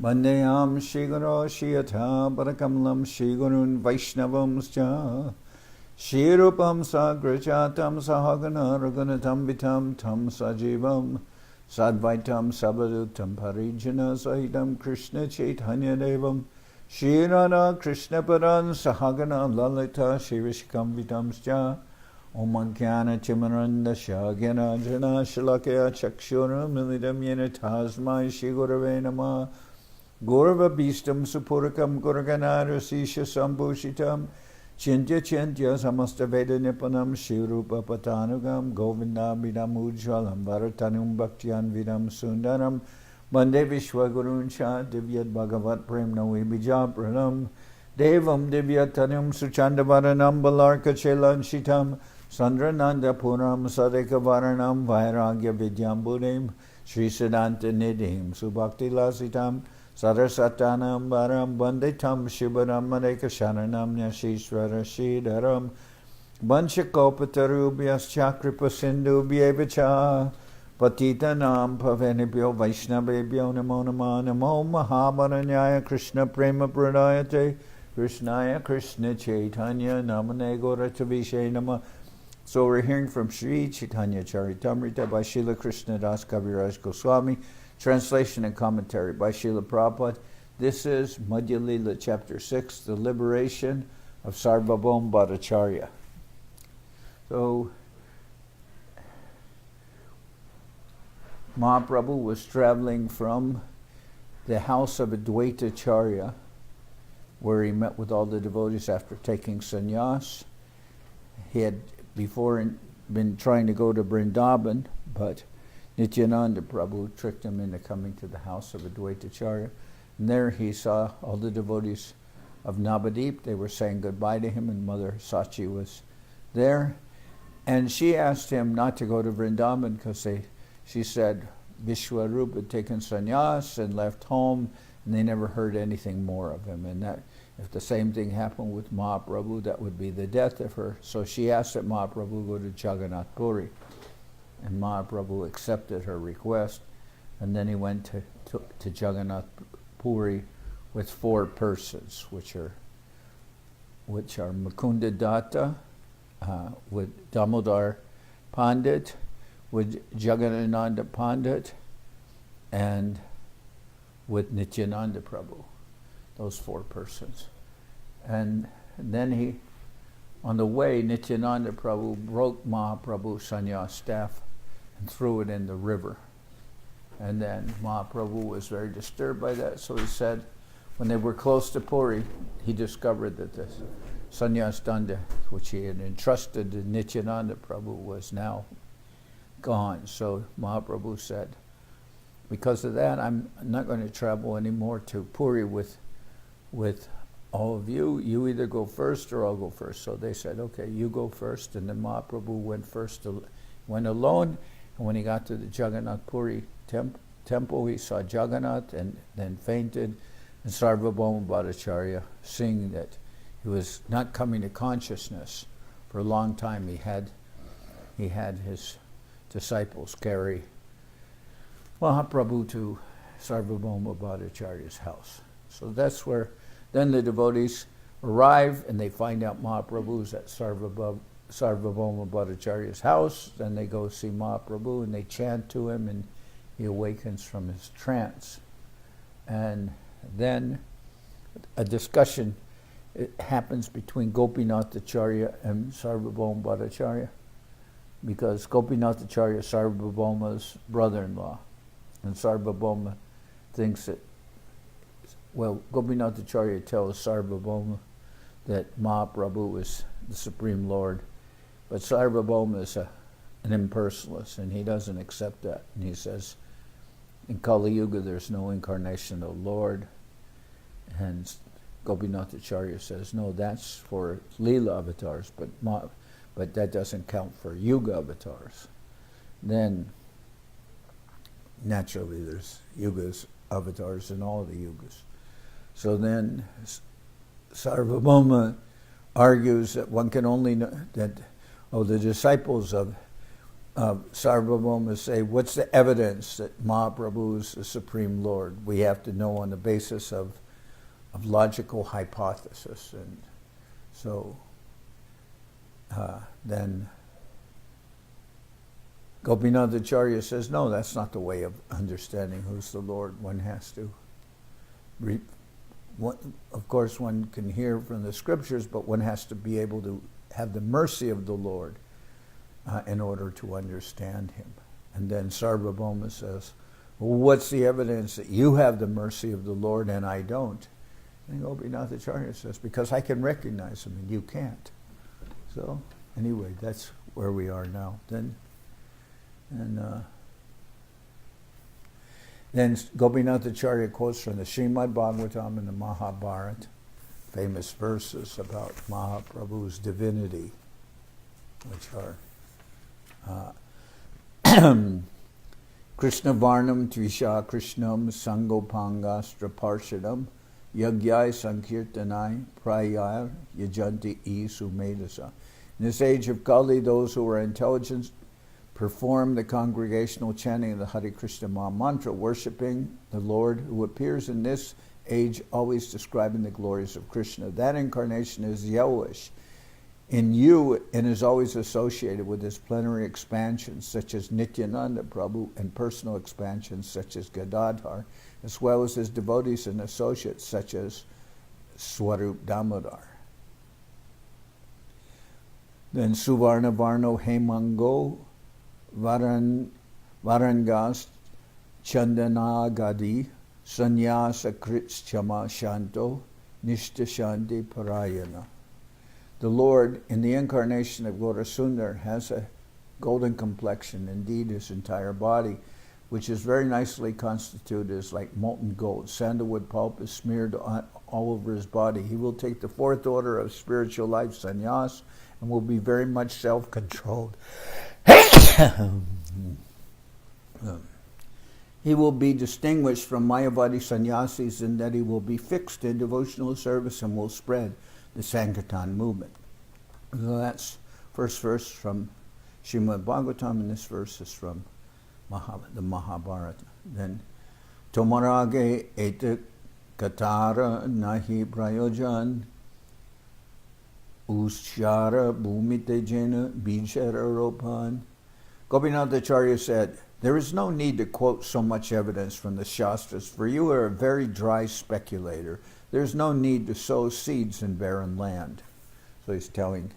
Vandeyam Shri Guru Shiyatha Parakamalam Shri Gurun Vaishnavamscha Shri Rupam Sagrajatam Sahagana Raghunatam Vitam Tam Sajivam Sadvaitam Sabadutam Parijana Sahitam Krishna Chaitanya Devam Shri Radha Krishna Paran Sahagana Lalita Shri Vishkam Vitamscha Om Jnana Timaranda Shagana Jana Shalakya Chakshura Milidam Yena Tasmai Shri Gurave Namah Gurva Bhistam Supurakam Gurganara Sisha Sambhushitam Chintya Chintya Samasta Veda Nipanam Shirupa Patanugam Govinda Vidam Ujjalam Bharatanum Bhaktiyan Vidam Sundaram Bande Vishwagurun Shah Divyat Bhagavat Prem Navi Bija Pranam Devam Divyatanum Suchandavaranam Balarka Chelan Shitam Sandrananda Puram Sadeka Varanam Vairagya Vidyam Buddhim Sri Siddhanta Nidhim Subhakti Lasitam Sarasatanam Baram Banditam Shibaram Madeka Sharanam Nyashishvara Shridharam Banchakopatarubhyas Chakripa Sindhu Bhyevacha Patitanam Pavenibhyo Vaishnavebhyo Namo Namo Namo Mahabaranyaya Krishna Prema Pradayate Krishnaya Krishna Chaitanya Namane Gauratavishe Nama. So we're hearing from Sri Chaitanya Charitamrita by Srila Krishna Das Kaviraj Goswami, translation and commentary by Srila Prabhupada. This is Madhya-lila chapter 6, the liberation of Sarvabhauma Bhattacharya. So Mahaprabhu was traveling from the house of Advaitacharya, where he met with all the devotees after taking sannyas. He had before been trying to go to Vrindavan, but Nityananda Prabhu tricked him into coming to the house of Advaitacharya. And there he saw all the devotees of Navadip. They were saying goodbye to him, and Mother Sachi was there. And she asked him not to go to Vrindavan because she said Vishwarup had taken sannyas and left home, and they never heard anything more of him. And that if the same thing happened with Mahaprabhu, that would be the death of her. So she asked that Mahaprabhu go to Jagannath Puri. And Mahaprabhu accepted her request. And then he went to Jagannath Puri with 4 persons, which are Mukunda Datta, with Damodar Pandit, with Jagannananda Pandit, and with Nityananda Prabhu. Those 4 persons. And then on the way, Nityananda Prabhu broke Mahaprabhu's sannyas staff and threw it in the river. And then Mahaprabhu was very disturbed by that, so he said, when they were close to Puri, he discovered that the sannyas danda, which he had entrusted to Nityananda Prabhu, was now gone. So Mahaprabhu said, because of that, I'm not going to travel anymore to Puri with all of you. You either go first or I'll go first. So they said, okay, you go first. And then Mahaprabhu went alone. And when he got to the Jagannath Puri temple, he saw Jagannath and then fainted. And Sarvabhauma Bhattacharya, seeing that he was not coming to consciousness for a long time, he had his disciples carry Mahaprabhu to Sarvabhauma Bhattacharya's house. So that's where then the devotees arrive and they find out Mahaprabhu's at Sarvabhauma Bhattacharya's house. Then they go see Mahaprabhu and they chant to him, and he awakens from his trance. And then a discussion happens between Gopinathacharya and Sarvabhauma Bhattacharya, because Gopinathacharya is Sarvabhauma's brother-in-law. And Sarvabhauma thinks that, well, Gopinathacharya tells Sarvabhauma that Mahaprabhu is the Supreme Lord, but Sarvabhauma is an impersonalist, and he doesn't accept that. And he says, in Kali Yuga there's no incarnation of Lord. And Gopinathacharya says, no, that's for Leela avatars, but that doesn't count for Yuga avatars. Then, naturally, there's Yugas, avatars in all the Yugas. So then Sarvabhauma argues that one can only know that, the disciples of Sarvabhauma say, what's the evidence that Mahaprabhu is the Supreme Lord? We have to know on the basis of logical hypothesis. And so then Gopinathacharya says, no, that's not the way of understanding who's the Lord. One has to, of course, one can hear from the scriptures, but one has to be able to have the mercy of the Lord in order to understand him. And then Sarvabhauma says, well, what's the evidence that you have the mercy of the Lord and I don't? And Gopinathacharya says, because I can recognize him and you can't. So anyway, that's where we are now. Then Gopinathacharya quotes from the Srimad Bhagavatam and the Mahabharata, famous verses about Mahaprabhu's divinity, which are Krishna Varnam Tvisha Krishnam Sangopangastra Parshadam Yagyai Sankirtanai Prayar Yajanti E Sumedasa. In this age of Kali, those who are intelligent perform the congregational chanting of the Hare Krishna Maha Mantra, worshipping the Lord who appears in this age, always describing the glories of Krishna. That incarnation is yellowish in you and is always associated with his plenary expansions, such as Nityananda Prabhu, and personal expansions, such as Gadadhar, as well as his devotees and associates, such as Swarup Damodar. Then Suvarna Varno Hemango Varangas Chandanagadi Sanyasa Kritschama Shanto Nishta Shanti Parayana. The Lord, in the incarnation of Gaurasundar, has a golden complexion. Indeed, his entire body, which is very nicely constituted, is like molten gold. Sandalwood pulp is smeared all over his body. He will take the fourth order of spiritual life, sannyas, and will be very much self-controlled. He will be distinguished from Mayavadi sannyasis in that he will be fixed in devotional service and will spread the Sankirtan movement. So that's first verse from Srimad Bhagavatam, and this verse is from the Mahabharata. Then Tomarage ete katara nahi prayojan ushara bhumite jena bijara ropan. Gopinathacharya said, there is no need to quote so much evidence from the Shastras, for you are a very dry speculator. There's no need to sow seeds in barren land. So he's telling,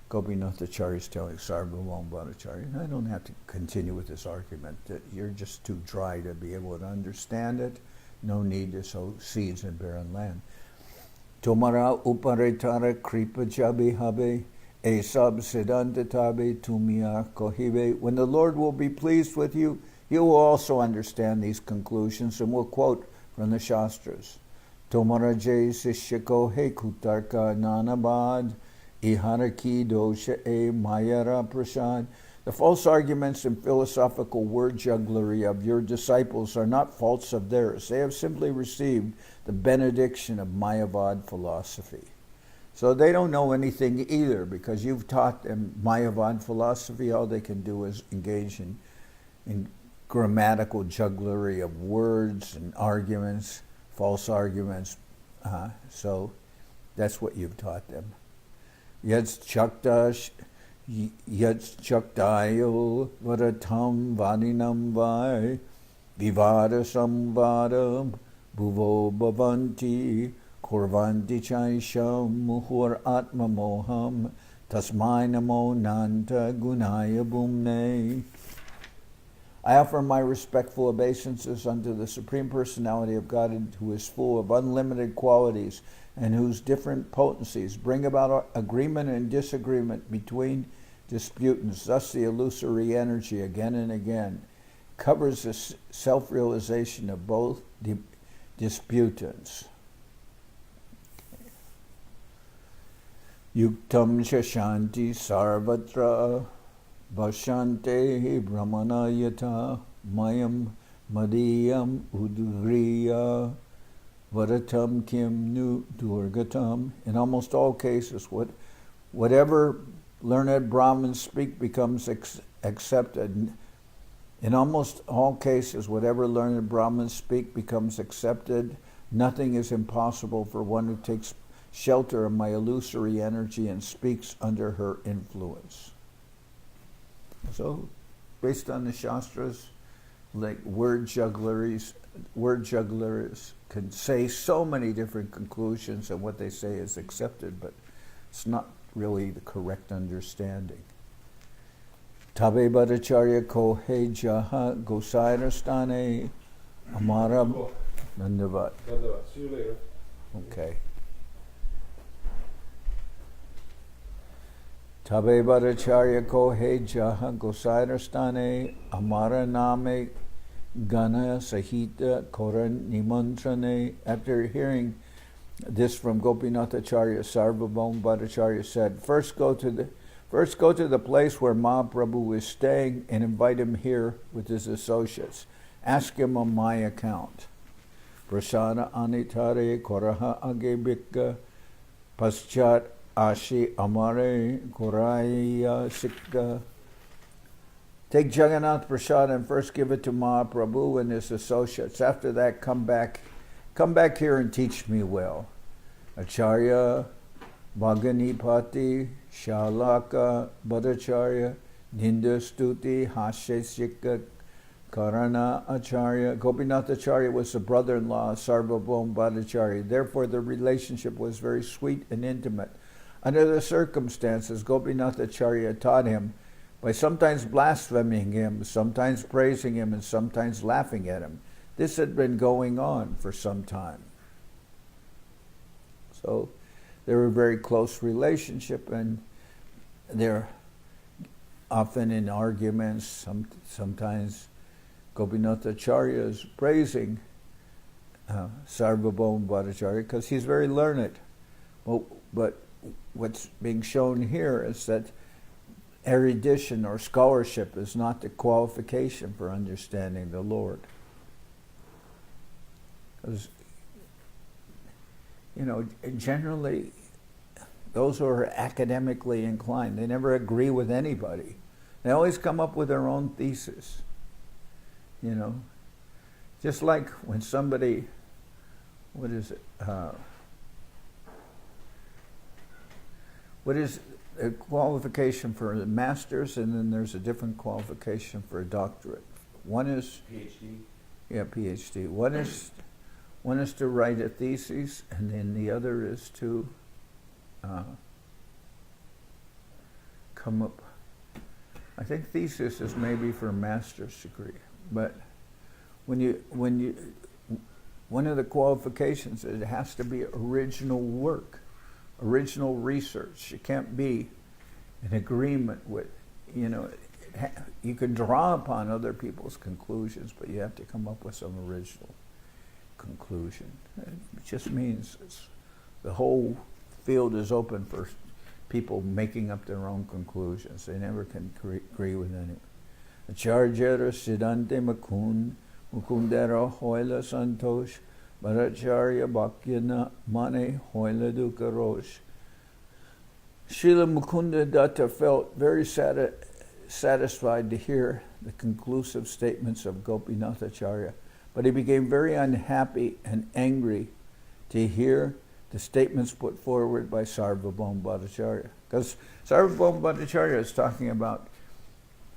Gopinathacharya is telling Sarvabhauma Bhattacharya, I don't have to continue with this argument, that you're just too dry to be able to understand it. No need to sow seeds in barren land. Tomara uparetara kripa jabi habe esab siddhantatabe tumia kohibe. When the Lord will be pleased with you, he will also understand these conclusions and will quote from the Shastras. Tomaraje sishyako he kutarka nanabad iharaki dosha e mayara prasad. The false arguments and philosophical word jugglery of your disciples are not faults of theirs. They have simply received the benediction of Mayavad philosophy. So they don't know anything either, because you've taught them Mayavad philosophy. All they can do is engage in grammatical jugglery of words and arguments, false arguments. So that's what you've taught them. Yats chaktayo varatam vaninam vai vivada samvadam bhuvo bhavanti korvanti chaisham muhur atma moham tasmai namo nanta gunaya bhumne. I offer my respectful obeisances unto the Supreme Personality of God, who is full of unlimited qualities and whose different potencies bring about agreement and disagreement between disputants. Thus the illusory energy again and again covers the self-realization of both disputants. Yuktam shashanti sarvatra Bhashante brahmanayata mayam madiyam udgriya varatam kim nu durgatam. In almost all cases, whatever learned Brahmins speak becomes accepted. In almost all cases, whatever learned Brahmins speak becomes accepted. Nothing is impossible for one who takes shelter of my illusory energy and speaks under her influence. So, based on the Shastras, like word jugglers can say so many different conclusions, and what they say is accepted, but it's not really the correct understanding. Tabe Bhattacharya ko he jaha gosairastane amara Nandavat. See you later. Okay. Tabe Bhattacharya ko he jaha gosairastane amara name Gana Sahita Koran Nimantrane. After hearing this from Gopinathacharya, Sarvabhauma Bhattacharya said, First go to the place where Mahaprabhu is staying and invite him here with his associates. Ask him on my account. Prasada anitare koraha agebika paschat ashi amare koraya sikka. Take Jagannath Prasad and first give it to Mahaprabhu and his associates. After that, come back here and teach me well. Acharya, Bhaganipati, Shalaka, Bhattacharya, Nindastuti, Hasheshika, Karana Acharya. Gopinath Acharya was the brother-in-law of Sarvabhauma Bhattacharya. Therefore, the relationship was very sweet and intimate. Under the circumstances, Gopinath Acharya taught him by sometimes blaspheming him, sometimes praising him, and sometimes laughing at him. This had been going on for some time. So they were a very close relationship, and they're often in arguments. Sometimes Gopinath Acharya is praising Sarvabhauma Bhattacharya because he's very learned. But what's being shown here is that erudition or scholarship is not the qualification for understanding the Lord. Because, generally, those who are academically inclined, they never agree with anybody. They always come up with their own thesis. Just like when somebody, what is a qualification for a master's, and then there's a different qualification for a doctorate. One is PhD. Yeah, PhD. One is to write a thesis, and then the other is to come up. I think thesis is maybe for a master's degree, but one of the qualifications is it has to be original work. Original research. It can't be in agreement with, you can draw upon other people's conclusions, but you have to come up with some original conclusion. It just means the whole field is open for people making up their own conclusions. They never can agree with anyone. Acharjara Siddhante Mukundera Hoila Santosh Bhattacharya Bhakyana Mane Hoila Dukkha Rosh. Srila Mukunda Datta felt very satisfied to hear the conclusive statements of Gopinath Acharya, but he became very unhappy and angry to hear the statements put forward by Sarvabhauma Bhattacharya. Because Sarvabhauma Bhattacharya is talking about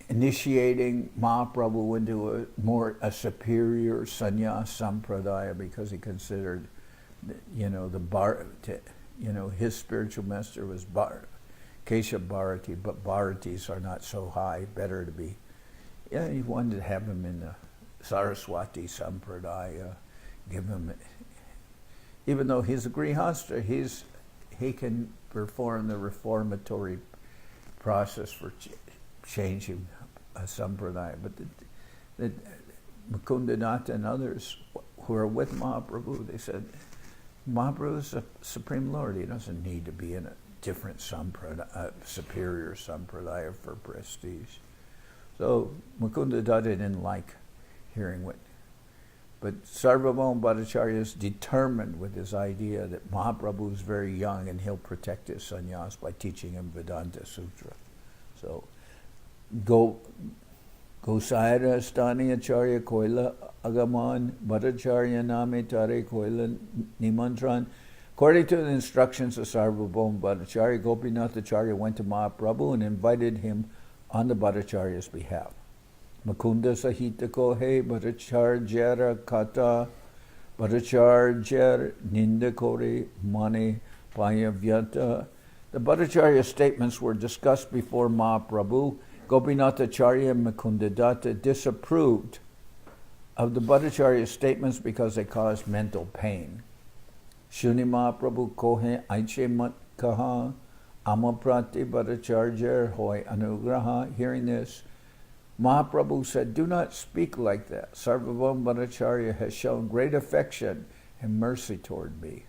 initiating Mahaprabhu into a superior sannyas sampradaya, because he considered, his spiritual master was Kesha Bharati, but Bharatis are not so high. Better to be. He wanted to have him in the Saraswati sampradaya. Give him, even though he's a grihastha, he can perform the reformatory process for changing a sampradaya. But the Mukundanath and others who are with Mahaprabhu, they said, Mahaprabhu is the Supreme Lord. He doesn't need to be in a different superior sampradaya for prestige. So Mukunda Datta didn't like hearing what. But Sarvabhauma Bhattacharya is determined with his idea that Mahaprabhu is very young and he'll protect his sannyas by teaching him Vedanta Sutra. So Gosaira Stani Acharya Koila Agaman Bhattacharya Name Tare Koila Nimantran. According to the instructions of Sarvabhauma Bhattacharya, Gopinath Acharya went to Mahaprabhu and invited him on the Bhattacharya's behalf. Makunda Sahita Kohe Bhattacharya Kata Bhattacharya Ninda Kore Mane Payavyata. The Bhattacharya statements were discussed before Mahaprabhu. Gopinath Acharya and Mukunda Datta disapproved of the Bhattacharya statements because they caused mental pain. Shuni Mahaprabhu Kohe Aiche Mat Kaha Amaprati Bhattacharya Hoy Anugraha. Hearing this, Mahaprabhu said, "Do not speak like that. Sarvabhauma Bhattacharya has shown great affection and mercy toward me."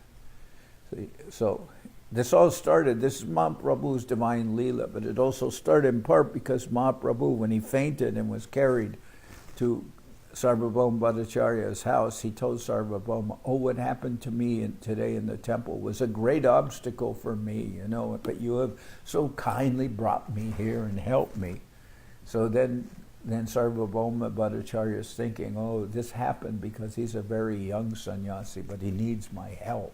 So this all started, this is Mahaprabhu's divine Leela, but it also started in part because Mahaprabhu, when he fainted and was carried to Sarvabhauma Bhattacharya's house, he told Sarvabhauma, "Oh, what happened to me today in the temple was a great obstacle for me, but you have so kindly brought me here and helped me." So then Sarvabhauma Bhattacharya is thinking, "Oh, this happened because he's a very young sannyasi, but he needs my help."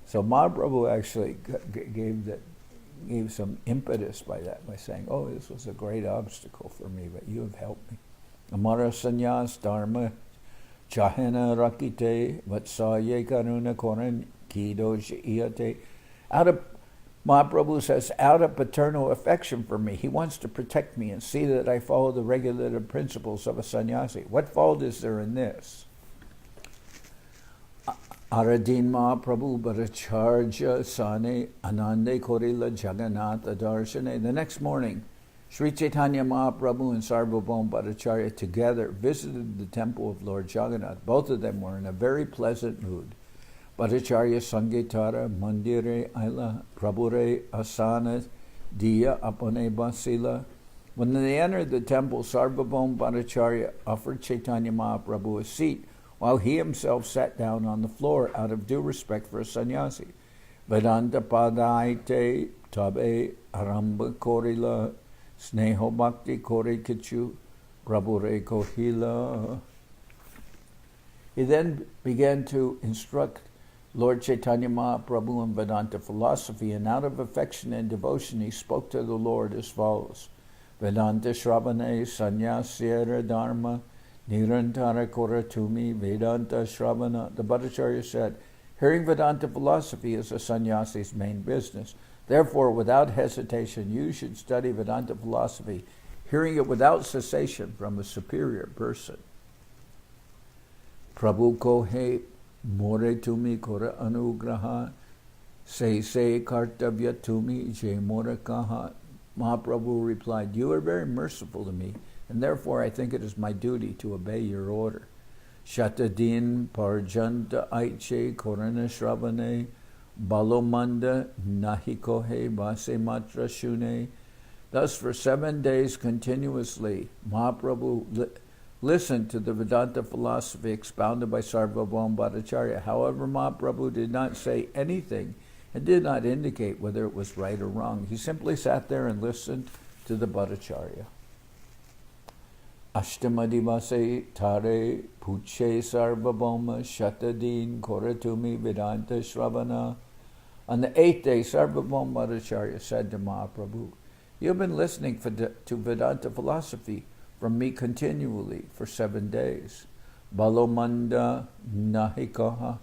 So Mahaprabhu actually gave some impetus by saying, "Oh, this was a great obstacle for me, but you have helped me." Amara sannyas dharma chahena rakite vatsaye karuna koran kidosh iyate. Mahaprabhu says, out of paternal affection for me, he wants to protect me and see that I follow the regulative principles of a sannyasi. What fault is there in this? Aradin Mahaprabhu Bhattacharya Sane Anande Korila Jagannatha Darshane. The next morning, Sri Chaitanya Mahaprabhu and Sarvabhauma Bhattacharya together visited the temple of Lord Jagannath. Both of them were in a very pleasant mood. Bhattacharya Sangetara Mandire Aila Prabhure Asana Diya Apane Basila. When they entered the temple, Sarvabhauma Bhattacharya offered Chaitanya Mahaprabhu a seat, while he himself sat down on the floor out of due respect for a sannyasi. Vedanta Padaite Tabe Aramba Korila Sneho Bhakti Kore Kichu Prabhure Kohila. He then began to instruct Lord Chaitanya Mahaprabhu in Vedanta philosophy, and out of affection and devotion he spoke to the Lord as follows. Vedanta Shravane Sannyasya Dharma Nirantara Koratumi Vedanta Shravana. The Bhattacharya said, hearing Vedanta philosophy is a sannyasi's main business. Therefore, without hesitation, you should study Vedanta philosophy, hearing it without cessation from a superior person. Prabhu Kohe More Tumi Kora Anugraha Se Kartavya Tumi Je More Kaha. Mahaprabhu replied, "You are very merciful to me, and therefore I think it is my duty to obey your order." Shatadin Parjanta Aiche Korana Shravane Balomanda Nahikohe Base Matra Shune. Thus for 7 days continuously, Mahaprabhu listened to the Vedanta philosophy expounded by Sarvabhauma Bhattacharya. However, Mahaprabhu did not say anything and did not indicate whether it was right or wrong. He simply sat there and listened to the Bhattacharya. Ashtamadivase Tare Puche Sarvabhauma Shatadin Koratumi Vedanta Shravana. On the 8th day, Sarvabhauma Bhattacharya said to Mahaprabhu, "You have been listening to Vedanta philosophy from me continually for 7 days. Balomanda Nahikaha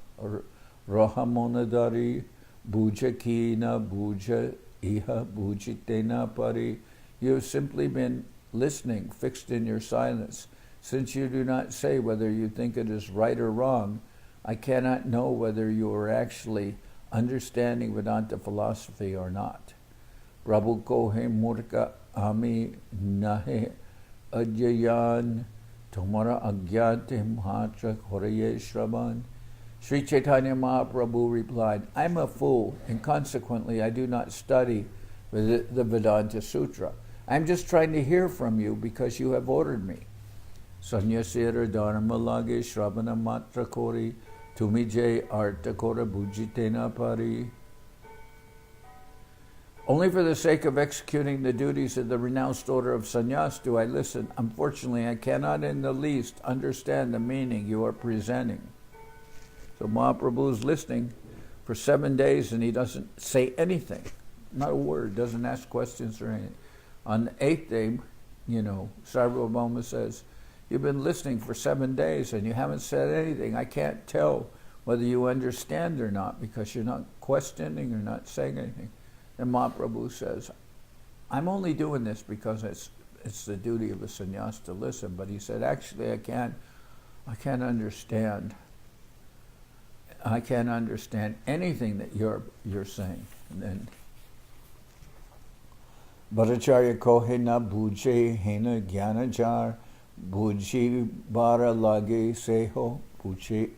Rahamonadari Bujakina Buja Iha Bujitena Pari." You have simply been listening, fixed in your silence. Since you do not say whether you think it is right or wrong, I cannot know whether you are actually understanding Vedanta philosophy or not. Prabhu Kohe Murka Ami Nahe Adyayan Tomara Agyate Mahatra Koraye Shravan. Sri Chaitanya Mahaprabhu replied, "I am a fool, and consequently I do not study the Vedanta Sutra. I am just trying to hear from you because you have ordered me." Sanyasira Dharma Lage Shravana Matra Kori Tumije Arta Kora Bujitena Pari. Only for the sake of executing the duties of the renounced order of sannyas do I listen. Unfortunately, I cannot in the least understand the meaning you are presenting. So Mahaprabhu is listening for 7 days and he doesn't say anything. Not a word, doesn't ask questions or anything. On the 8th day, Sarvabhauma says, you've been listening for 7 days and you haven't said anything. I can't tell whether you understand or not because you're not questioning or not saying anything. And Mahaprabhu says, I'm only doing this because it's the duty of a sannyas to listen. But he said, actually, I can't understand. I can't understand anything that you're saying. And then Bhattacharya kohe na bhuje hena gyanajar bhuji bara lage seho bhuje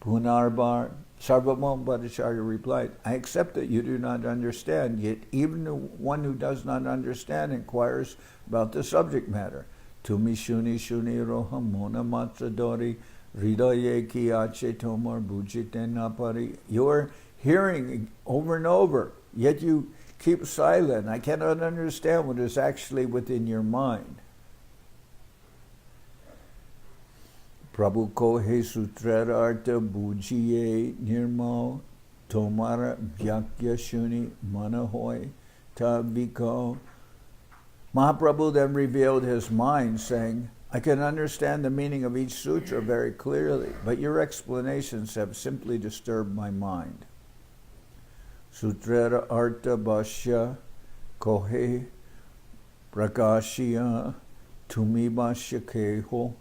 punarbar. Sarvabhauma Bhattacharya replied, I accept that you do not understand, yet even the one who does not understand inquires about the subject matter. Tumi shuni roham mona matra dori hridaye ki ache tomar bhujite napari. You're hearing over and over, yet you keep silent. I cannot understand what is actually within your mind. Prabhu kohe sutra artha bujiye nirmal tomara vyakya shuni manahoy tabiko. Mahaprabhu then revealed his mind, saying, I can understand the meaning of each sutra very clearly, but your explanations have simply disturbed my mind. Sutra artha bhashya kohe prakashya tumi bhashya keho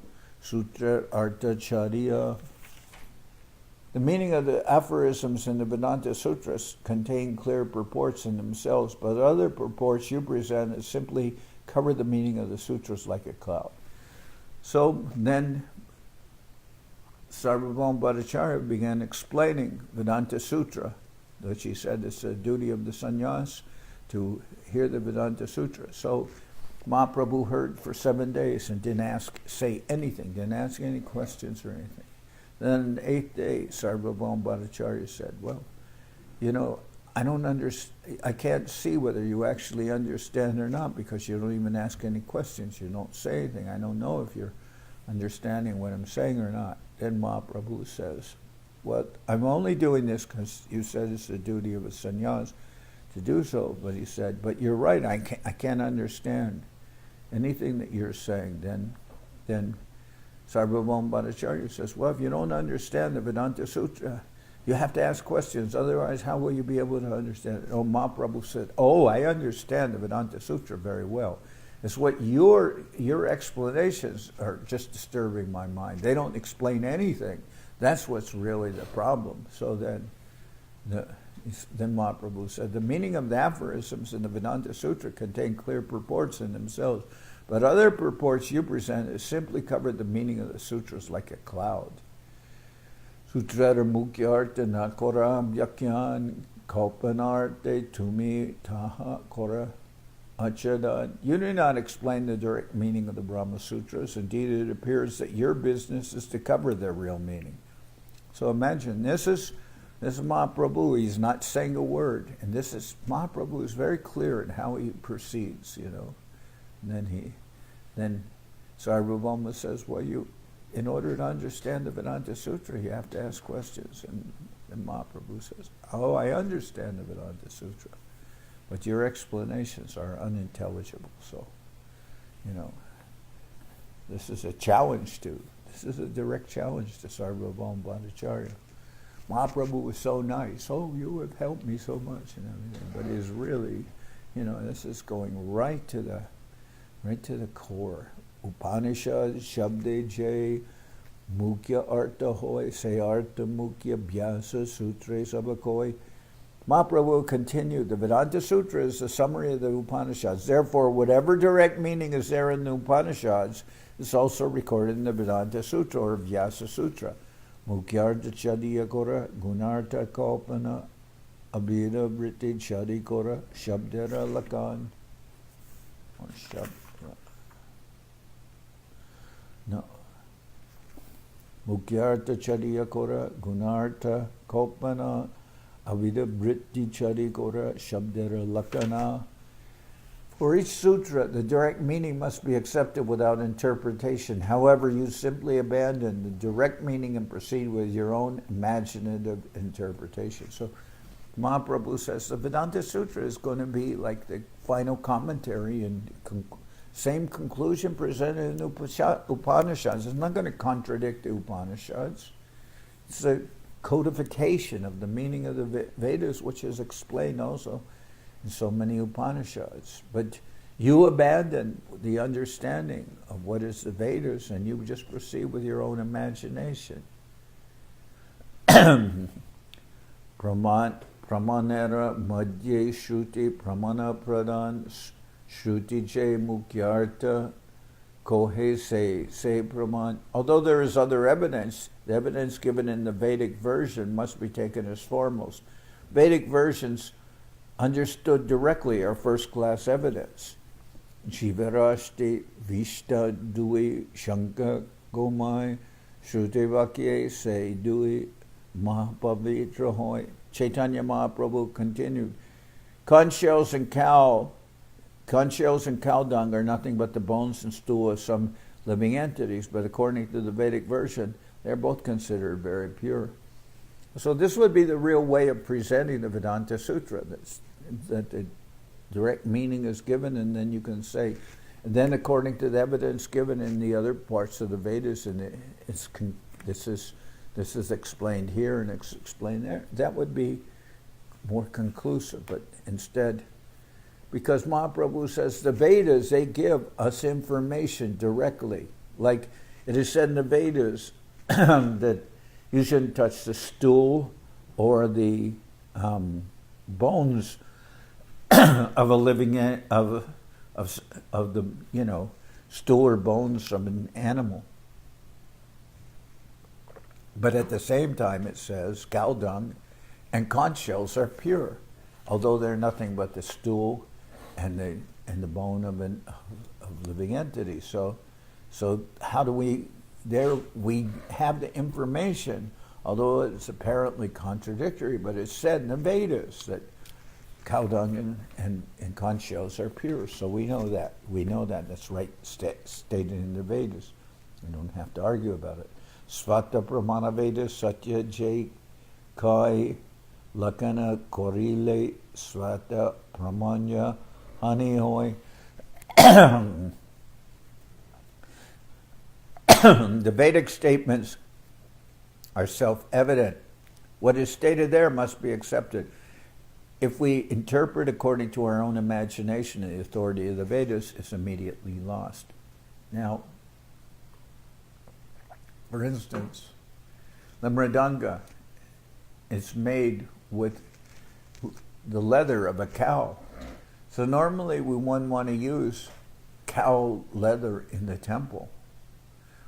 Sutra Artha Charya. The meaning of the aphorisms in the Vedanta Sutras contain clear purports in themselves, but other purports you present simply cover the meaning of the sutras like a cloud. So then Sarvabhauma Bhattacharya began explaining Vedanta Sutra, which he said is the duty of the sannyas to hear the Vedanta Sutra. So Mahaprabhu heard for 7 days and didn't say anything, didn't ask any questions or anything. Then on the 8th day, Sarvabhauma Bhattacharya said, well, I can't see whether you actually understand or not because you don't even ask any questions, you don't say anything. I don't know if you're understanding what I'm saying or not. Then Mahaprabhu says, well, I'm only doing this because you said it's the duty of a sannyas to do so. But he said, but you're right, I can't understand anything that you're saying. Then Sarvabhauma Bhattacharya says, well, if you don't understand the Vedanta Sutra, you have to ask questions, otherwise how will you be able to understand it? Oh, Mahaprabhu said, I understand the Vedanta Sutra very well. It's what your explanations are just disturbing my mind. They don't explain anything. That's what's really the problem. So then Mahaprabhu said, the meaning of the aphorisms in the Vedanta Sutra contain clear purports in themselves, but other purports you present simply cover the meaning of the sutras like a cloud. Sutrara mukyarta nakora vyakyan kalpanarte tumi taha kora achadan. You do not explain the direct meaning of the Brahma Sutras. Indeed, it appears that your business is to cover their real meaning. So imagine, this is Mahaprabhu. He's not saying a word, and Mahaprabhu is very clear in how he proceeds. And then Sarvabhauma says, well, in order to understand the Vedanta Sutra, you have to ask questions. And Mahaprabhu says, I understand the Vedanta Sutra, but your explanations are unintelligible. So, this is a direct challenge to Sarvabhauma Bhattacharya. Mahaprabhu was so nice. You have helped me so much and everything. But it is really, this is going right to the core. Upanishad Shabde Jay Mukhya Artha Hoy Se Artha Mukhya Vyasa Sutre Sabakoi. Mahaprabhu continued, the Vedanta Sutra is the summary of the Upanishads. Therefore, whatever direct meaning is there in the Upanishads is also recorded in the Vedanta Sutra or Vyasa Sutra. Mukhyartha Chadiya Kora, Gunartha Kalpana, Abhida Vritti Chadi Kora, Shabdera Lakan. Or Shabdera. No. Mukhyartha Chadiya Kora, Gunartha Kalpana, Avida Britti Chari Kora Shabdera Lakana. For each sutra, the direct meaning must be accepted without interpretation. However, you simply abandon the direct meaning and proceed with your own imaginative interpretation. So Mahaprabhu says the Vedanta Sutra is going to be like the final commentary and same conclusion presented in Upanishads. It's not going to contradict the Upanishads. It's a codification of the meaning of the Vedas, which is explained also in so many Upanishads. But you abandon the understanding of what is the Vedas and you just proceed with your own imagination. Pramanera Madhye Shruti Pramana Pradhan Shruti Je Mukyarta Kohe Se Praman. Although there is other evidence, the evidence given in the Vedic version must be taken as foremost. Vedic versions understood directly are first-class evidence. Jivarashti Vishta Dui Shanka Gomai Shruti Vakye Se Dui Mahapavitra Hoy. Chaitanya Mahaprabhu continued, conch shells and cow dung are nothing but the bones and stool of some living entities, but according to the Vedic version, they're both considered very pure. So this would be the real way of presenting the Vedanta Sutra, that the direct meaning is given, and then you can say, and then according to the evidence given in the other parts of the Vedas, and this is explained here and explained there, that would be more conclusive. But instead, because Mahaprabhu says the Vedas, they give us information directly. Like it is said in the Vedas that you shouldn't touch the stool or the bones of a living of the stool or bones of an animal. But at the same time, it says cow dung and conch shells are pure, although they're nothing but the stool and the bone of living entity. So how do we? There we have the information, although it's apparently contradictory, but it's said in the Vedas that cow dung and conch shells are pure. So we know that. We know that. That's right, stated in the Vedas. We don't have to argue about it. Svata Pramana Veda Satya Jai Kai Lakana Korile Svata Pramanya Hanihoy. The Vedic statements are self-evident. What is stated there must be accepted. If we interpret according to our own imagination, the authority of the Vedas is immediately lost. Now, for instance, the mridanga is made with the leather of a cow. So normally one want to use cow leather in the temple.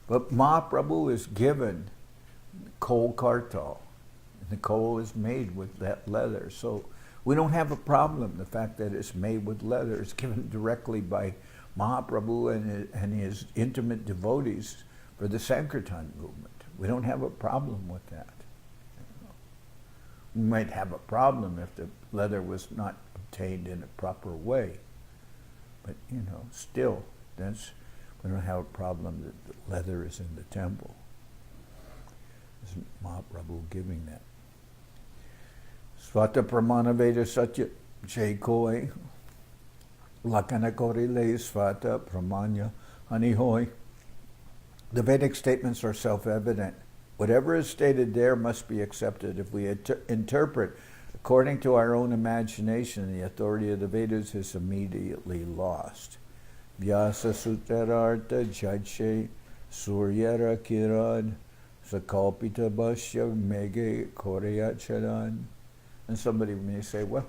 But Mahaprabhu is given coal kartal. The coal is made with that leather. So we don't have a problem. The fact that it's made with leather is given directly by Mahaprabhu and his intimate devotees for the Sankirtan movement. We don't have a problem with that. We might have a problem if the leather was not obtained in a proper way. But, still, we don't have a problem that the leather is in the temple. This is Mahaprabhu giving that. Svata Pramana Veda Satya Jaikoi Lakana Korile Svata Pramanya Hanihoy. The Vedic statements are self-evident. Whatever is stated there must be accepted. If we interpret according to our own imagination, the authority of the Vedas is immediately lost. Vyasa Sutarartha Jache Suryara Kiran Sakalpita Bhashya Mege Koreyacharan. And somebody may say, well,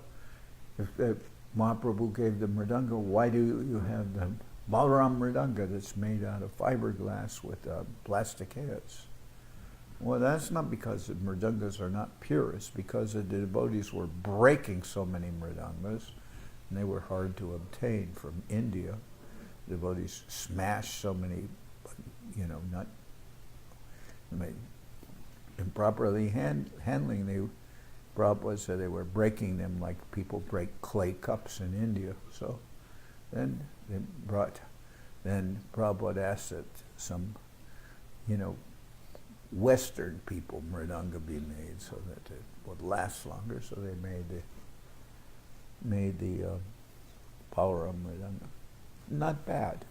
if the Mahaprabhu gave the mridanga, why do you have the Balaram mridanga that's made out of fiberglass with plastic heads? Well, that's not because the mridangas are not pure. It's because the devotees were breaking so many mridangas, and they were hard to obtain from India. Devotees smashed so many, not improperly handling. Prabhupada said they were breaking them like people break clay cups in India. So then Prabhupada asked that some, Western people mridanga be made so that it would last longer. So they made the Paura mridanga. Not bad.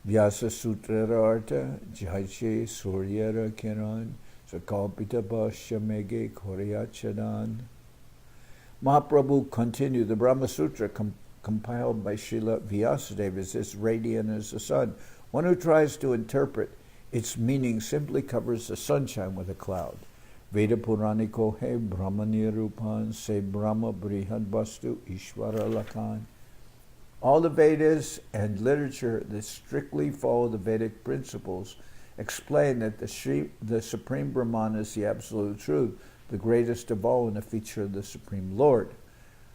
Vyasa Sutrara Arta, Jaiche Suryara Kiran, Sakalpita Bhashyamege Koryachadan. Mahaprabhu continued, the Brahma Sutra compiled by Srila Vyasadeva is as radiant as the sun. One who tries to interpret its meaning simply covers the sunshine with a cloud. Veda Puraniko he Brahmaniya Rupan se Brahma Brihad Vastu Ishvara Lakan. All the Vedas and literature that strictly follow the Vedic principles explain that the Supreme Brahman is the absolute truth, the greatest of all and a feature of the Supreme Lord.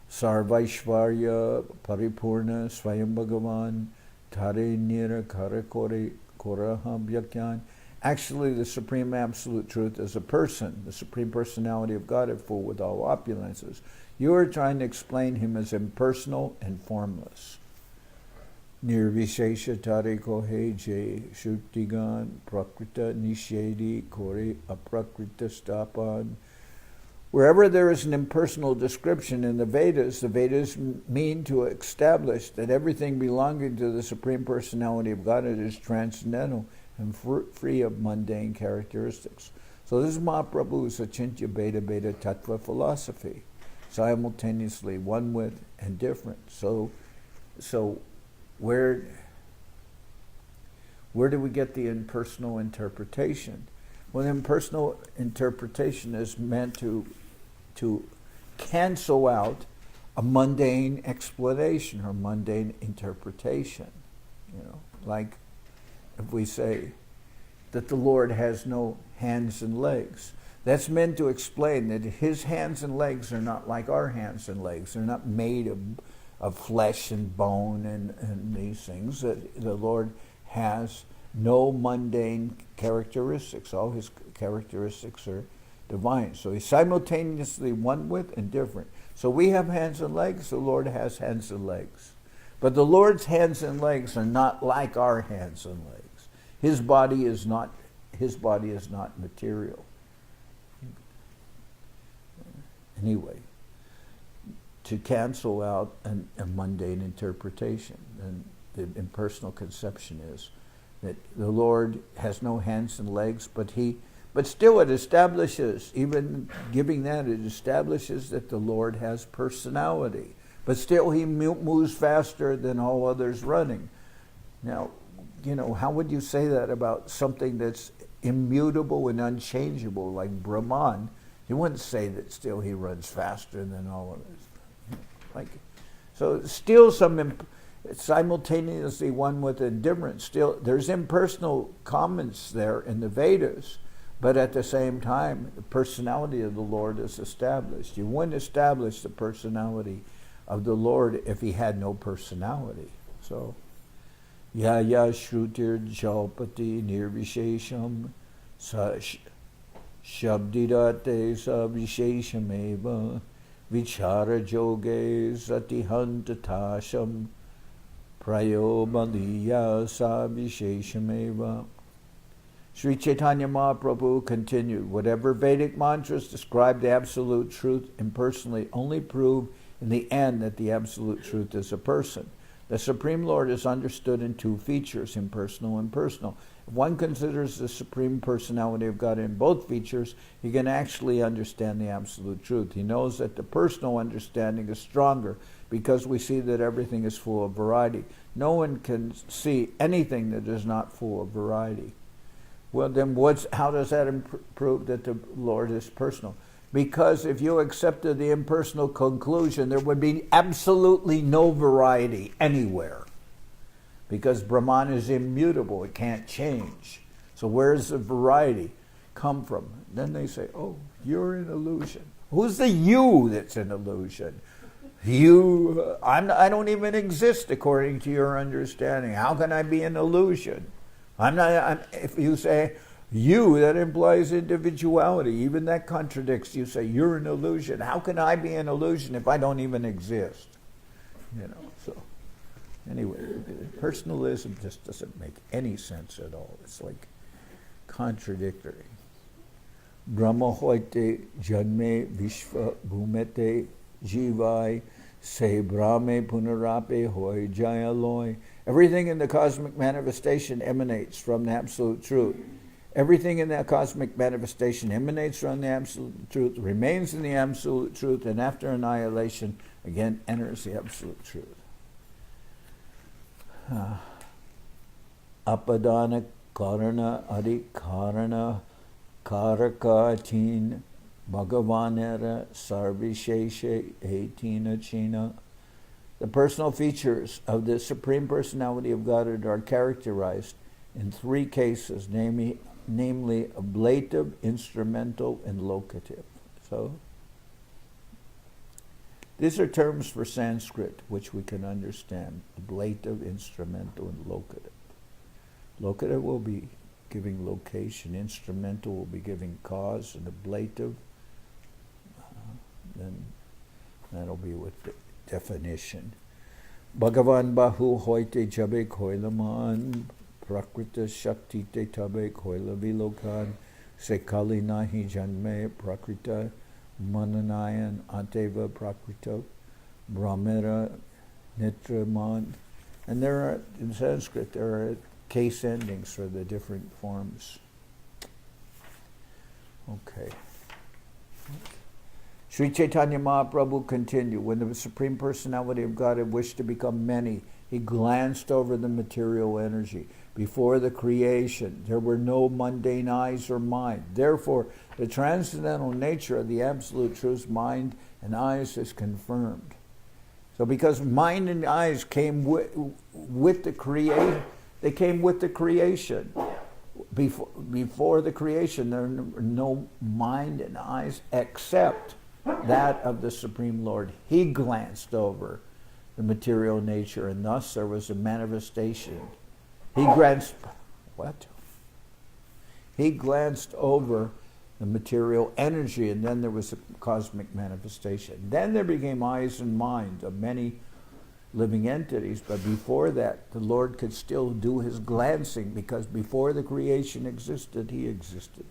Sarvaishvarya Paripurna Swayam Bhagavan Tare Nira Karakore Koraham Yakyan. Actually, the Supreme Absolute Truth is a person, the Supreme Personality of God, full with all opulences. You are trying to explain him as impersonal and formless. Nirvishesha Tare Kohe Je Shutigan Prakrita Nishedi Kore Aprakrita Stapan. Wherever there is an impersonal description in the Vedas mean to establish that everything belonging to the Supreme Personality of God is transcendental and free of mundane characteristics. So this is Mahaprabhu's Achintya Beta Tattva philosophy, simultaneously one with and different. So where do we get the impersonal interpretation? Well, the impersonal interpretation is meant to cancel out a mundane explanation or mundane interpretation. Like if we say that the Lord has no hands and legs, that's meant to explain that his hands and legs are not like our hands and legs. They're not made of flesh and bone and these things. That the Lord has no mundane characteristics. All his characteristics are divine. So he's simultaneously one with and different. So we have hands and legs, the Lord has hands and legs. But the Lord's hands and legs are not like our hands and legs. His body is not material. Anyway, to cancel out a mundane interpretation, then the impersonal conception is that the Lord has no hands and legs, but still it establishes, even giving that, it establishes that the Lord has personality. But still he moves faster than all others running. Now, how would you say that about something that's immutable and unchangeable, like Brahman? You wouldn't say that still he runs faster than all others. So still simultaneously one with a difference. Still, there's impersonal comments there in the Vedas, but at the same time, the personality of the Lord is established. You wouldn't establish the personality of the Lord if he had no personality. So, ya shrutir jalpati nirvishesham shabdidate sa visheshameva vichara joge satihantatasham prayobaliya sa visheshameva. Sri Chaitanya Mahaprabhu continued, whatever Vedic mantras describe the absolute truth impersonally only prove in the end that the absolute truth is a person. The Supreme Lord is understood in two features, impersonal and personal. If one considers the Supreme Personality of God in both features, he can actually understand the absolute truth. He knows that the personal understanding is stronger because we see that everything is full of variety. No one can see anything that is not full of variety. Well, then how does that prove that the Lord is personal? Because if you accepted the impersonal conclusion, there would be absolutely no variety anywhere. Because Brahman is immutable, it can't change. So where does the variety come from? Then they say, oh, you're an illusion. Who's the you that's an illusion? I don't even exist according to your understanding. How can I be an illusion? If you say, You, that implies individuality. Even that contradicts. You say, you're an illusion. How can I be an illusion if I don't even exist? So anyway, personalism just doesn't make any sense at all. It's like contradictory. Brahma hoite janme vishva bhumete jivai se brahme punarape hoy jayaloy. Everything in the cosmic manifestation emanates from the Absolute Truth. Everything in that cosmic manifestation emanates from the Absolute Truth, remains in the Absolute Truth, and after annihilation, again, enters the Absolute Truth. Apadana karana adikarana karakatin bhagavanera sarvisheshe etina china. The personal features of the Supreme Personality of Godhead are characterized in three cases, namely ablative, instrumental, and locative. So, these are terms for Sanskrit which we can understand. Ablative, instrumental, and locative. Locative will be giving location, instrumental will be giving cause, and ablative, then that'll be with the definition. Bhagavan bahu hoite jabe koilaman prakrita shakti te tabe koila vilokan sekali nahi janme prakrita mananayan anteva prakrita brahmera nitraman. And there are, in Sanskrit, there are case endings for the different forms. Okay. Sri Chaitanya Mahaprabhu continued, when the Supreme Personality of Godhead wished to become many, he glanced over the material energy. Before the creation, there were no mundane eyes or mind. Therefore, the transcendental nature of the Absolute Truth's mind and eyes is confirmed. So because mind and eyes came with the creation, they came with the creation. Before the creation, there were no mind and eyes except that of the Supreme Lord. He glanced over the material nature, and thus there was a manifestation. He glanced over the material energy, and then there was a cosmic manifestation. Then there became eyes and mind of many living entities, but before that, the Lord could still do his glancing, because before the creation existed, he existed.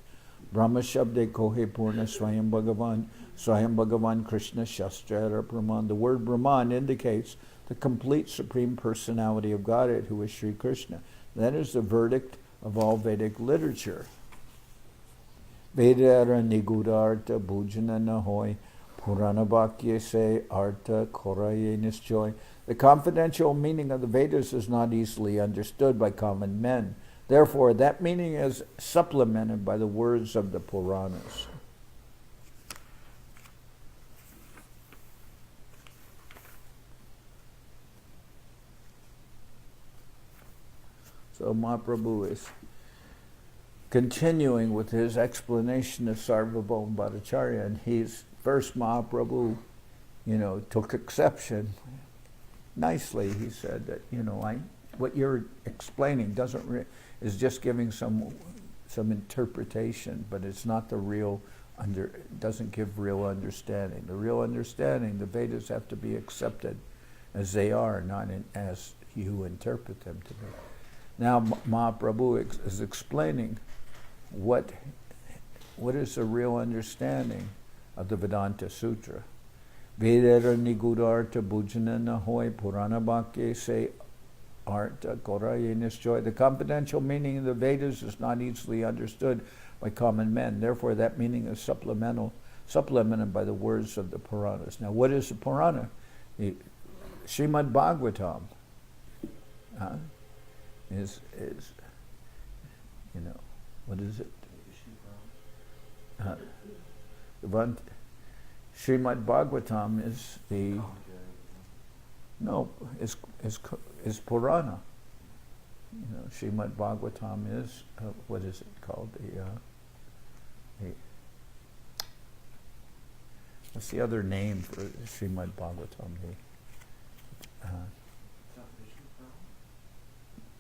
Brahma Shabde Kohe Purna Swayam Bhagavan Krishna Shastrara Brahman. The word Brahman indicates the complete Supreme Personality of Godhead, who is Sri Krishna. That is the verdict of all Vedic literature. Vedara Nigudarta Bhujana Nahoy Purana Bhakya Se Arta Koraye Nisjoy. The confidential meaning of the Vedas is not easily understood by common men. Therefore, that meaning is supplemented by the words of the Puranas. So Mahaprabhu is continuing with his explanation of Sarvabhauma Bhattacharya, and he's first Mahaprabhu, took exception. Nicely, he said that, what you're explaining is just giving some interpretation, but it's not the real doesn't give real understanding. The real understanding, the Vedas have to be accepted as they are, not as you interpret them to be. Now Mahaprabhu is explaining what is the real understanding of the Vedanta Sutra. Vedara Nigudarta Bhujana Nahoy Purana Bhakya Se Arta Koraye Nisjoy. The confidential meaning of the Vedas is not easily understood by common men. Therefore, that meaning is supplemented by the words of the Puranas. Now, what is the Purana? Srimad Bhagavatam is what is it? Srimad Bhagavatam is is Purana. Srimad Bhagavatam is what is it called? What's the other name for Srimad Bhagavatam?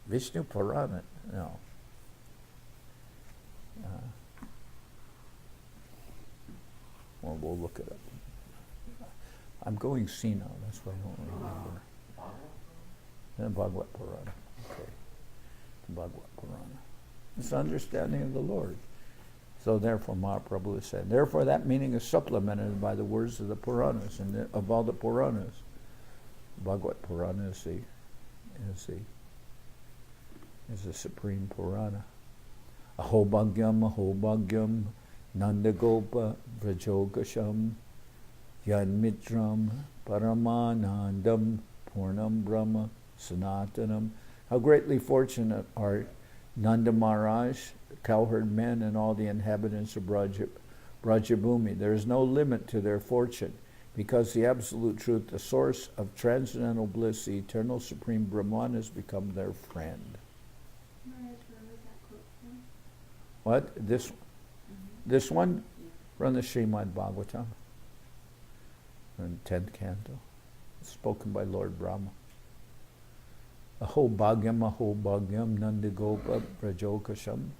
Vishnu Purana? No. Or we'll look it up. I'm going senile, that's why I don't remember. Then Bhagavad Purana. Okay. The Bhagavad Purana. It's understanding of the Lord. So therefore Mahaprabhu is saying, therefore that meaning is supplemented by the words of the Puranas, and of all the Puranas. Bhagavad Purana is the supreme Purana. Ahobhagyam, Nandagopa, Vrajogasham, Yanmitram, Paramanandam, Purnam Brahma, Sanatanam. How greatly fortunate are Nanda Maharaj, cowherd men, and all the inhabitants of Brajabhumi. There is no limit to their fortune, because the absolute truth, the source of transcendental bliss, the eternal supreme Brahman, has become their friend. Maharaj, where was that quote from? What? This one? From the Srimad Bhagavatam, in 10th canto, spoken by Lord Brahma. Ahobhagyam, Nandagopa, Vrajokasham,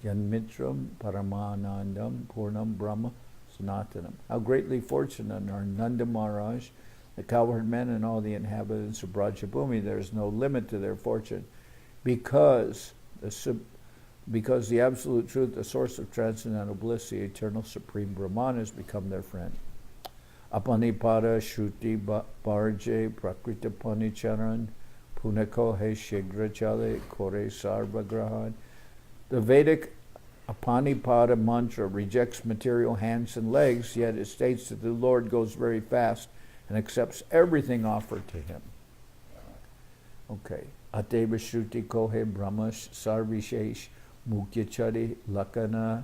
Janmitram, Paramanandam, Purnam Brahma, Sanatanam. How greatly fortunate are Nanda Maharaj, the cowherd men, and all the inhabitants of Brajabhumi. There is no limit to their fortune, because the absolute truth, the source of transcendental bliss, the eternal supreme Brahman, has become their friend. Apanipada Shruti Barje Prakrita Panicharan Punako He Shigrachale Kore Sarvagrahan. The Vedic Apanipada mantra rejects material hands and legs, yet it states that the Lord goes very fast and accepts everything offered to him. Okay. Ateva Shruti Kohe Brahmash Sarvishesh Mukyachari Lakana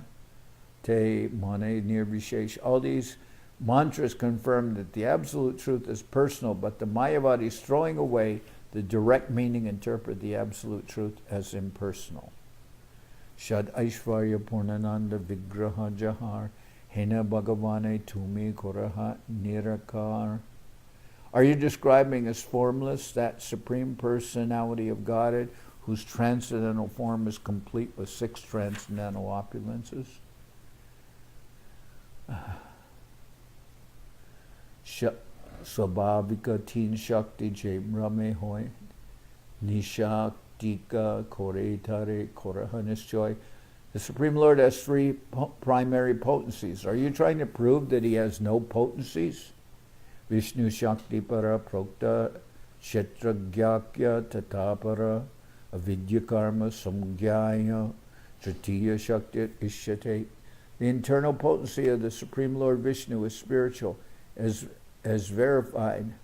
Te Mane Nirvishesh. All these mantras confirm that the absolute truth is personal, but the Mayavadis, throwing away the direct meaning, interpret the absolute truth as impersonal. Shad Aishvarya Purnananda Vigraha Jahar Hena Bhagavane Tumi Koraha Nirakar. Are you describing as formless that supreme personality of Godhead, whose transcendental form is complete with 6 transcendental opulences? Swabhavika Teen Shakti Jai Brahme Hoy Nishaktika Kore Tare Koraha Nischoy. The Supreme Lord has 3 primary potencies. Are you trying to prove that he has no potencies? Vishnu Shakti Para Prokta Kshetragyakya Tatapara Avidya Karma Samgyaya Tritiya Shakti Ishyate. The internal potency of the Supreme Lord Vishnu is spiritual, as verified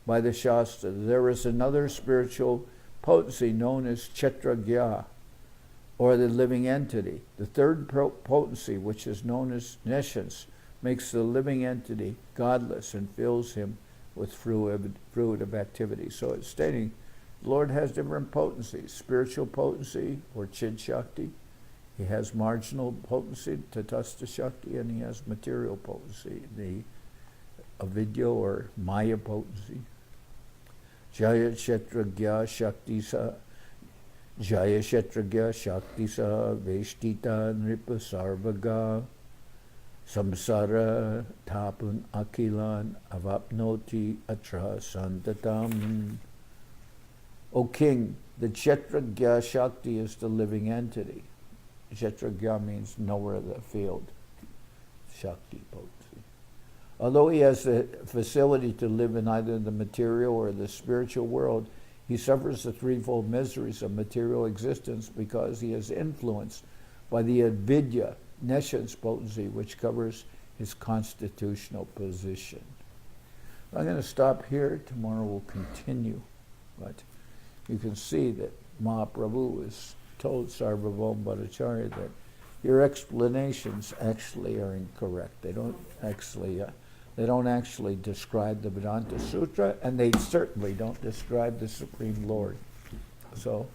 by the Shastra. There is another spiritual potency known as Kshetragya, or the living entity. The third potency, which is known as nescience, makes the living entity godless and fills him with fruit of activity. So it's stating the Lord has different potencies: spiritual potency, or Chid Shakti. He has marginal potency, Tatastha Shakti, and he has material potency, the avidya or Maya potency. Jaya Kshetragya Shakti Sa Jaya Kshetragya Shakti Sa Veshtita Nripa Sarvaga Samsara Tapan Akilan Avapnoti Atra Santatam. O King, the Kshetragya Shakti is the living entity. Kshetragya means knower of the field. Shakti potency. Although he has the facility to live in either the material or the spiritual world, he suffers the threefold miseries of material existence because he is influenced by the avidya, nescience potency, which covers his constitutional position. I'm going to stop here. Tomorrow we'll continue. But you can see that Mahaprabhu has told Sarvabhauma Bhattacharya that your explanations actually are incorrect. They don't actually describe the Vedanta Sutra, and they certainly don't describe the Supreme Lord. So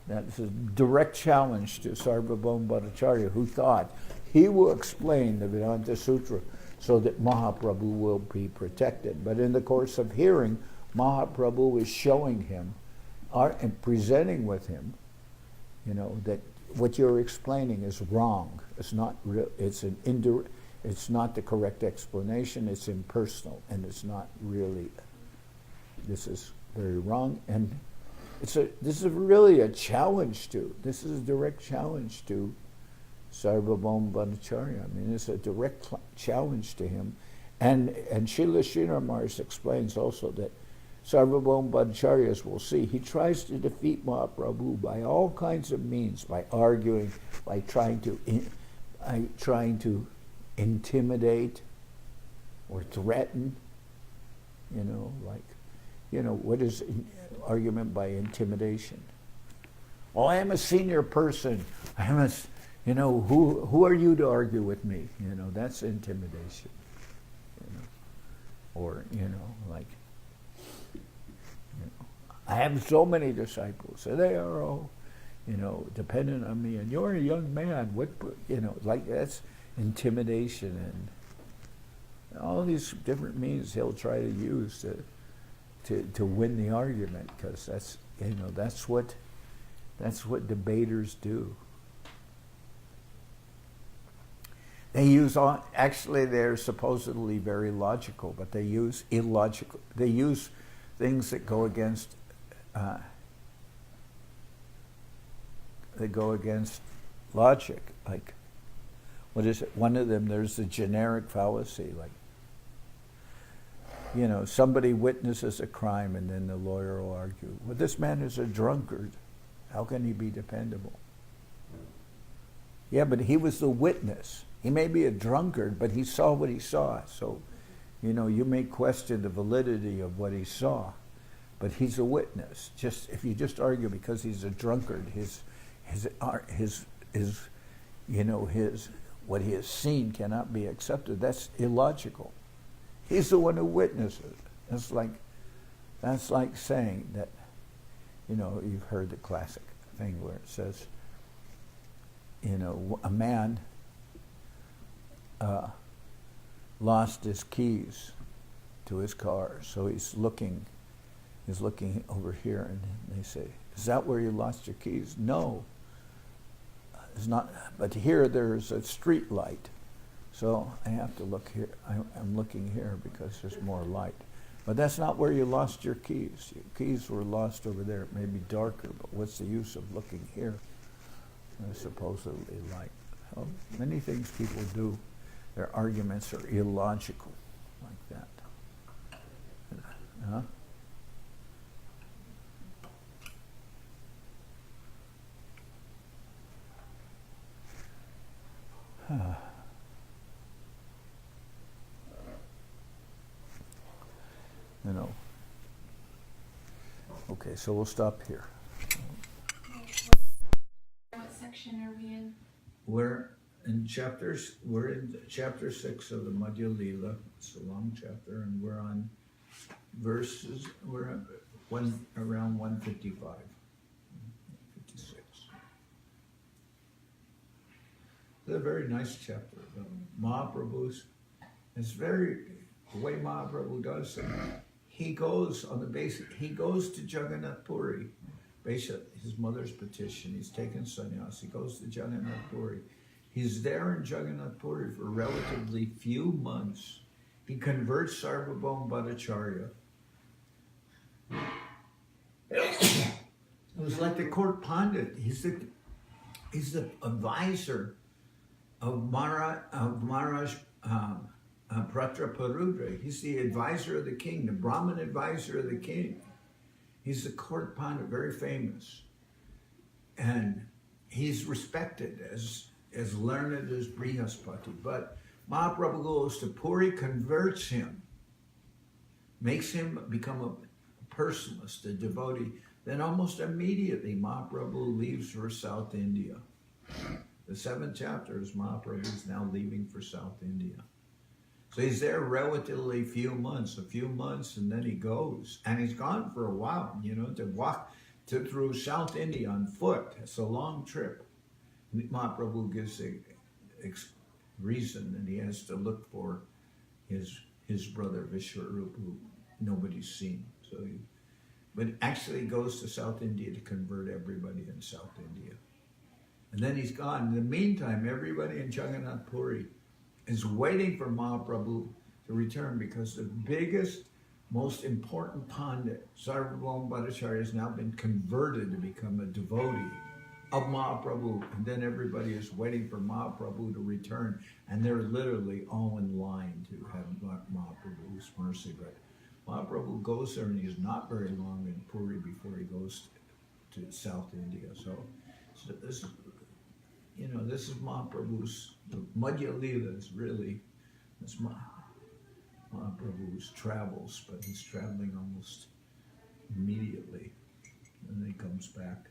that's a direct challenge to Sarvabhauma Bhattacharya, who thought he will explain the Vedanta Sutra so that Mahaprabhu will be protected. But in the course of hearing, Mahaprabhu is showing him and presenting with him, that what you're explaining is wrong. It's not real. It's an indirect. It's not the correct explanation. It's impersonal, and it's not really. This is very wrong, and this is really a challenge to. This is a direct challenge to Sarvabhauma Bhattacharya. I mean, it's a direct challenge to him, and Srila Sridhar Maharaj explains also that Sarvabhauma Bhattacharya, as we'll see, he tries to defeat Mahaprabhu by all kinds of means, by arguing, by trying to intimidate or threaten, what is argument by intimidation? Oh, I am a senior person. Who are you to argue with me? That's intimidation. Or, I have so many disciples, and they are all, dependent on me, and you're a young man. That's intimidation, and all these different means he'll try to use to win the argument, because that's what debaters do. They use actually they're supposedly very logical, but they use illogical. They use things that go against logic. Like, what is it? One of them, there's a generic fallacy, like, somebody witnesses a crime and then the lawyer will argue, well, this man is a drunkard. How can he be dependable? Yeah, but he was the witness. He may be a drunkard, but he saw what he saw. So, you may question the validity of what he saw, but he's a witness. If you just argue because he's a drunkard, his what he has seen cannot be accepted. That's illogical. He's the one who witnesses. That's like saying that, you've heard the classic thing where it says, a man lost his keys to his car, so he's looking over here, and they say, "Is that where you lost your keys?" No, it's not. But here there's a street light, so I have to look here. I'm looking here because there's more light. But that's not where you lost your keys. Your keys were lost over there. It may be darker, but what's the use of looking here? There's supposedly light. Well, many things people do, their arguments are illogical, like that. Huh? Okay, so we'll stop here. What section are we in? We're in chapter 6 of the Madhya-lila. It's a long chapter, and we're on verses, we're at around 155. 56. It's a very nice chapter. Mahaprabhu's, the way Mahaprabhu does it, he goes to Jagannath Puri, based on his mother's petition. He's taken sannyas. He goes to Jagannath Puri. He's there in Jagannath Puri for relatively few months. He converts Sarvabhauma Bhattacharya. It was like the court pandit. He's the advisor of Maharaj Pratraparudra. He's the advisor of the king, the Brahmin advisor of the king. He's the court pandit, very famous. And he's respected as learned as Brihaspati. But Mahaprabhu goes to Puri, converts him, makes him become a personalist, a devotee. Then almost immediately Mahaprabhu leaves for South India. The 7th chapter is Mahaprabhu is now leaving for South India. So he's there relatively a few months, and then he goes. And he's gone for a while, to walk through South India on foot. It's a long trip. Mahaprabhu gives a reason, and he has to look for his brother Vishwarupa, who nobody's seen. But actually he goes to South India to convert everybody in South India. And then he's gone. In the meantime, everybody in Jagannath Puri is waiting for Mahaprabhu to return, because the biggest, most important Pandit, Sarvabhauma Bhattacharya, has now been converted to become a devotee of Mahaprabhu. And then everybody is waiting for Mahaprabhu to return. And they're literally all in line to have Mahaprabhu's mercy. But Mahaprabhu goes there, and he's not very long in Puri before he goes to South India. So this is, this is Mahaprabhu's, the Madhya-lila is really, it's Mahaprabhu's travels, but he's traveling almost immediately. And then he comes back.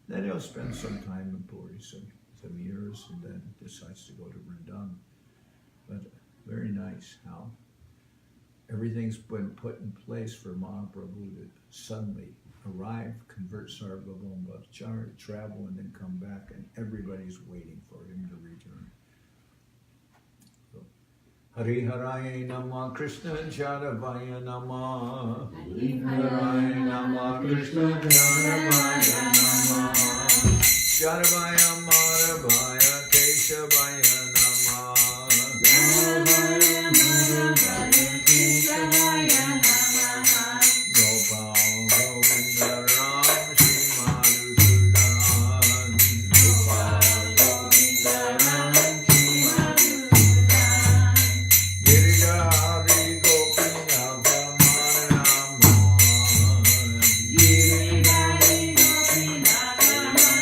Then he'll spend some time in Puri, some years, and then decides to go to Vrindavan. But very nice how everything's been put in place for Mahaprabhu to suddenly arrive, convert Sarvabhauma Bhattacharya, travel, and then come back, and everybody's waiting for him to return. So, Hari Haraya Nama Krishna Charavaya Nama. Hari Haraya Nama Krishna Charavaya Nama. Charavaya Maravaya Keshavaya Nama. Charavaya Maravaya Keshavaya Nama. Gopal Govinda Ram Shri Madhusudan. Gopal Govinda Ram Shri Madhusudan. Giridhari Gopinath Rama. Giridhari Gopinath Rama.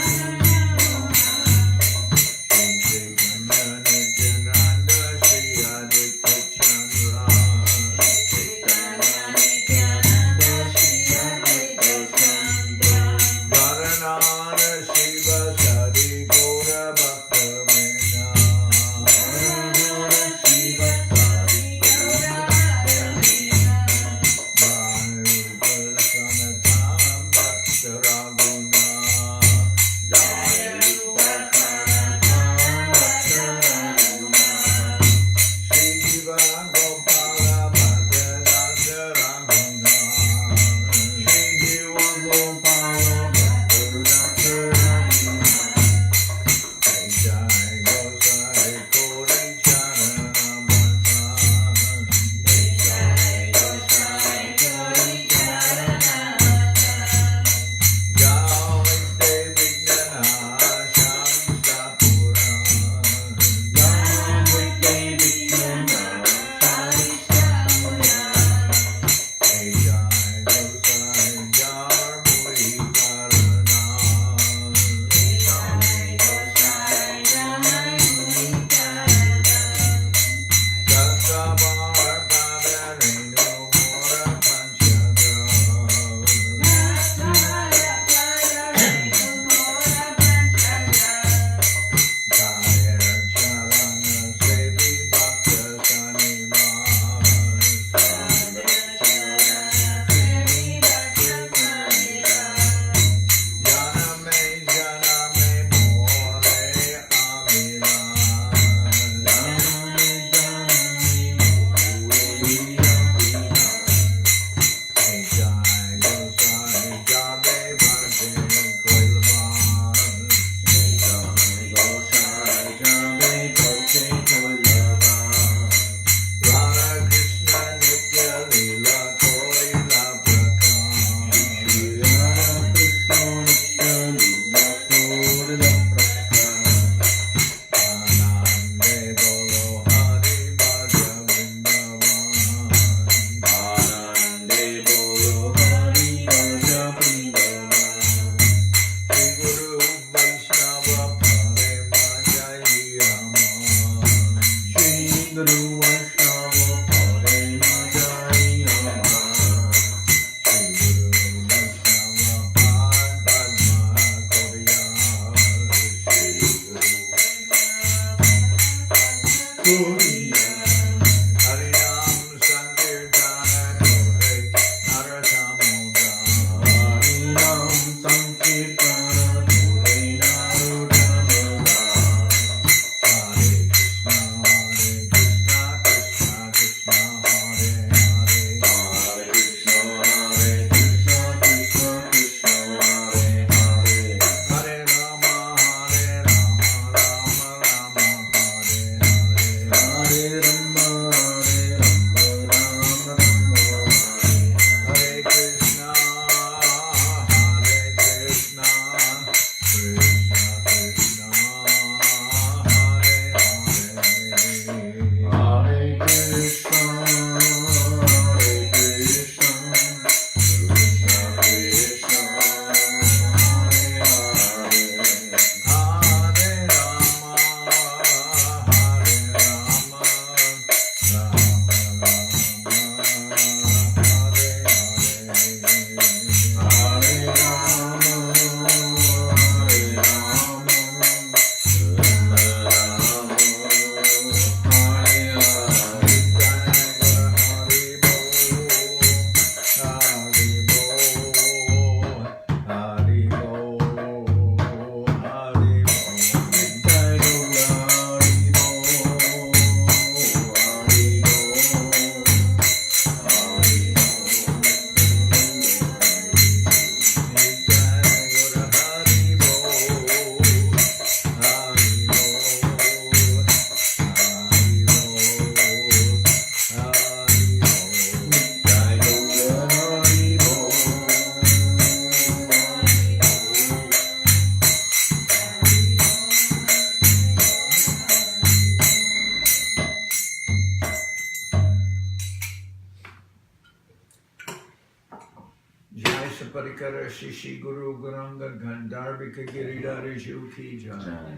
Shishi Guru Guranga Gandharvika Giridhara Ki Jai.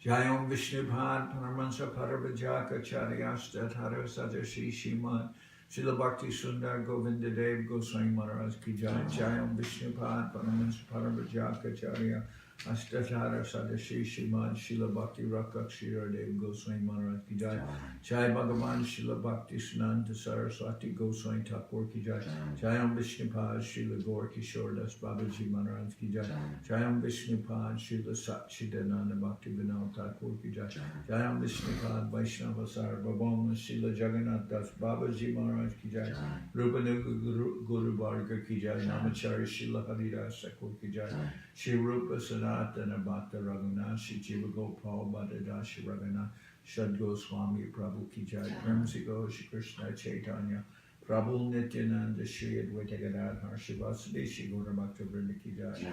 Jayam Vishnupad Paramahansa Parabhajaka Charyasta Tara Sajashi Shiman Srila Bhakti Sundar Govinda Dev Goswami Maharaj Ki Jai. Jayam Vishnupad Paramahansa Parabhajaka Charya Astatara Sadashi Shiman Srila Bhakti Rakshira Dev Goswami Maharaj Ki Jai. Jai Bhagavan Srila Bhakti Sunanta Saraswati Goswami Thakur Ki Jai. Jayam Vishnupad Srila Gaur Kishore Das Babaji Maharaj Ki Jai. Jayam Vishnupad Srila Satchidananda Bhakti Vinod Thakur Ki Jai. Jayam Vishnupad Vaishnava Sarvabhauma Srila Jagannath Das Babaji Maharaj Ki Jai. Rupanuga Guru Varga Ki Jai. Namacharya Srila Haridas Thakur Ki Jai. Shri Rupa Sanatana Bhatta Raghunath Shri Jiva Gopal Bhattacharya Raghunath Shad Goswami Prabhu Ki Jai. Premsi Go Shri Krishna Chaitanya Prabhu Nityananda Shri Advaita Gadadhar Shivasadi Shri Gaura Bhakta Vrinda Ki Jai.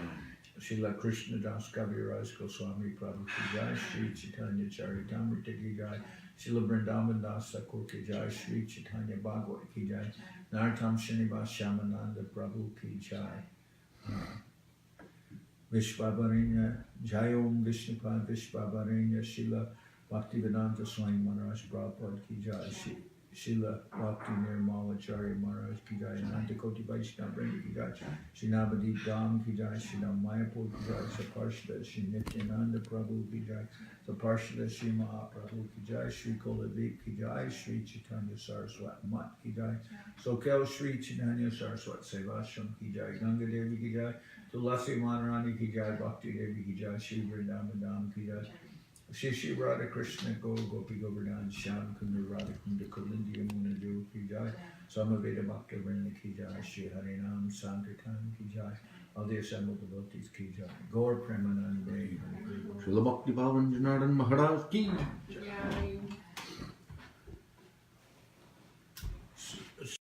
Srila Krishna Das Kaviraj Goswami Prabhu Ki Jai. Shri Chaitanya Charitamrita Ki Jai. Srila Vrindavan Das Thakur Ki Jai. Shri Chaitanya Bhagavad Ki Jai. Nartam Srinivas Shyamananda Prabhu Ki Jai. Vishvabaranya Jayom Vishnupad Vishvabaranya Srila Bhaktivedanta Swami Maharaj Prabhupada Ki Jai. Srila Bhakti Nirmala Acharya Maharaj Ki Jai. Ananta Koti Vaishnava Vrinda Ki Jai. Shri Navadip Dham Ki Jai. Shri Mayapur Ki Jai. Saparshada Shri Nityananda Prabhu Ki Jai. Saparshada Shri Mahaprabhu Ki Jai. Shri Koladip Ki Jai. Shri Chaitanya Saraswat Mat Ki Jai. Soquel Shri Chaitanya Saraswat Seva Ashram Ki Jai. Ganga Devi Ki Jai. Tulasi Maharani Ki Jai. Bhakti Devi Ki Jai. Shri Vrindavan Dham Ki Jai. Shri Shri Radha Krishna Gopi Govardhan Shyam Kunda Radha Kunda Kalindi Yamuna Dev Ki Jai. Samaveda Bhakta Vrinda Ki Jai. Shri Harinam Sankirtan Ki Jai. All the assembled devotees Ki Jai. Gaur Premanande. Srila Bhakti Pavan Janardan Maharaj Ki Jai.